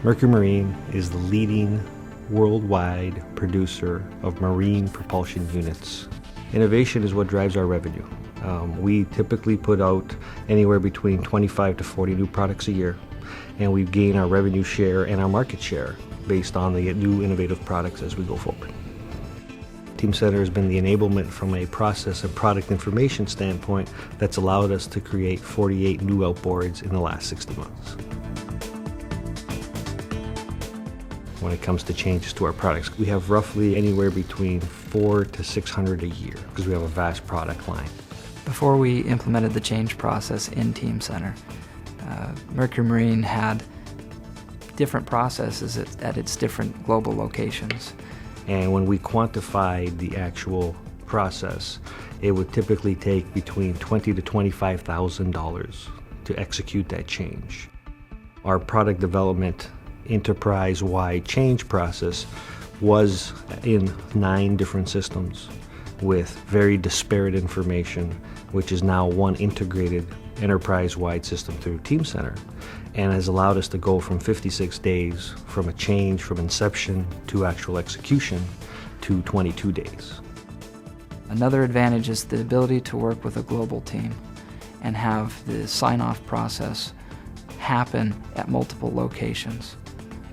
Mercury Marine is the leading worldwide producer of marine propulsion units. Innovation is what drives our revenue. We typically put out anywhere between 25 to 40 new products a year, and we gain our revenue share and our market share based on the new innovative products as we go forward. Team Center has been the enablement from a process and product information standpoint that's allowed us to create 48 new outboards in the last 60 months. When it comes to changes to our products, we have roughly anywhere between 400 to 600 a year because we have a vast product line. Before we implemented the change process in Team Center, Mercury Marine had different processes at its different global locations. And when we quantified the actual process, it would typically take between $20,000 to $25,000 to execute that change. Our product development enterprise-wide change process was in 9 different systems with very disparate information, which is now one integrated enterprise-wide system through Team Center, and has allowed us to go from 56 days from a change from inception to actual execution to 22 days. Another advantage is the ability to work with a global team and have the sign-off process happen at multiple locations.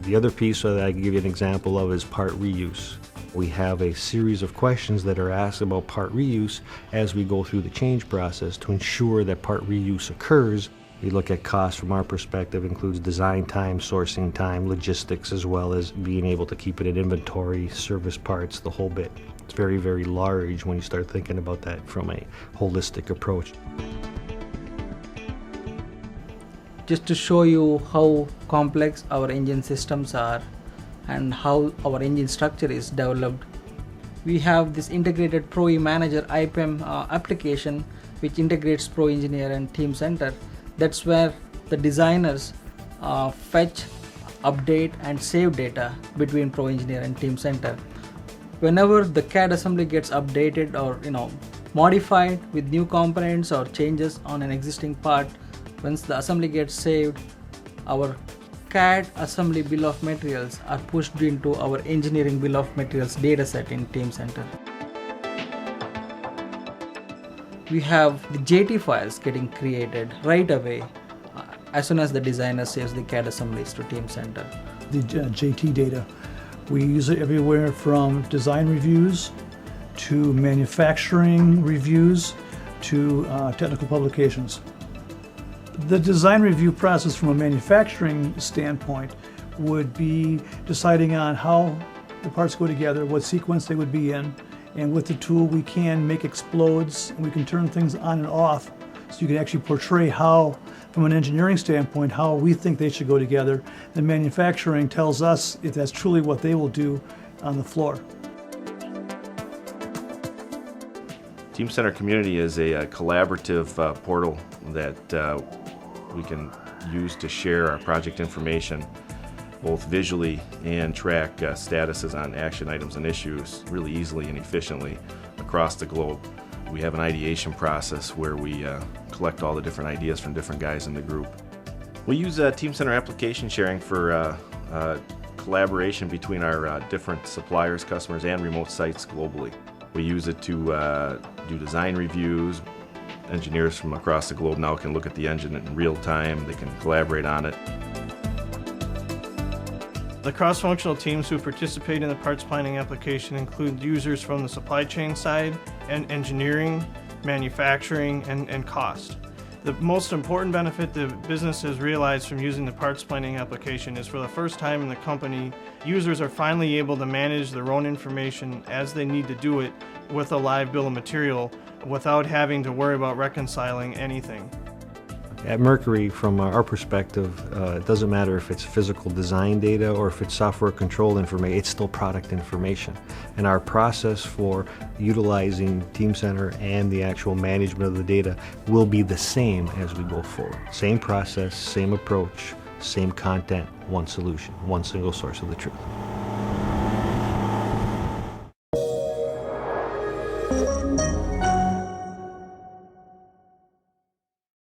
The other piece that I can give you an example of is part reuse. We have a series of questions that are asked about part reuse as we go through the change process to ensure that part reuse occurs. We look at cost from our perspective, includes design time, sourcing time, logistics, as well as being able to keep it in inventory, service parts, the whole bit. It's very, very large when you start thinking about that from a holistic approach. Just to show you how complex our engine systems are and how our engine structure is developed, we have this integrated Pro E Manager EPM application which integrates Pro Engineer and Team Center. That's where the designers fetch, update and save data between Pro Engineer and Team Center. Whenever the CAD assembly gets updated or modified with new components or changes on an existing part, once the assembly gets saved, our CAD assembly bill of materials are pushed into our engineering bill of materials dataset in Team Center. We have the JT files getting created right away as soon as the designer saves the CAD assemblies to Team Center. The JT data, we use it everywhere from design reviews to manufacturing reviews to technical publications. The design review process from a manufacturing standpoint would be deciding on how the parts go together, what sequence they would be in, and with the tool we can make explodes and we can turn things on and off so you can actually portray how, from an engineering standpoint, how we think they should go together. And manufacturing tells us if that's truly what they will do on the floor. Team Center Community is a collaborative portal that we can use to share our project information both visually and track statuses on action items and issues really easily and efficiently across the globe. We have an ideation process where we collect all the different ideas from different guys in the group. We use Team Center application sharing for collaboration between our different suppliers, customers, and remote sites globally. We use it to do design reviews. Engineers from across the globe now can look at the engine in real time. They can collaborate on it. The cross-functional teams who participate in the parts planning application include users from the supply chain side and engineering, manufacturing, and cost. The most important benefit the business has realized from using the parts planning application is for the first time in the company, users are finally able to manage their own information as they need to do it with a live bill of material without having to worry about reconciling anything. At Mercury, from our perspective, it doesn't matter if it's physical design data or if it's software controlled information, it's still product information. And our process for utilizing Team Center and the actual management of the data will be the same as we go forward. Same process, same approach, same content, one solution, one single source of the truth.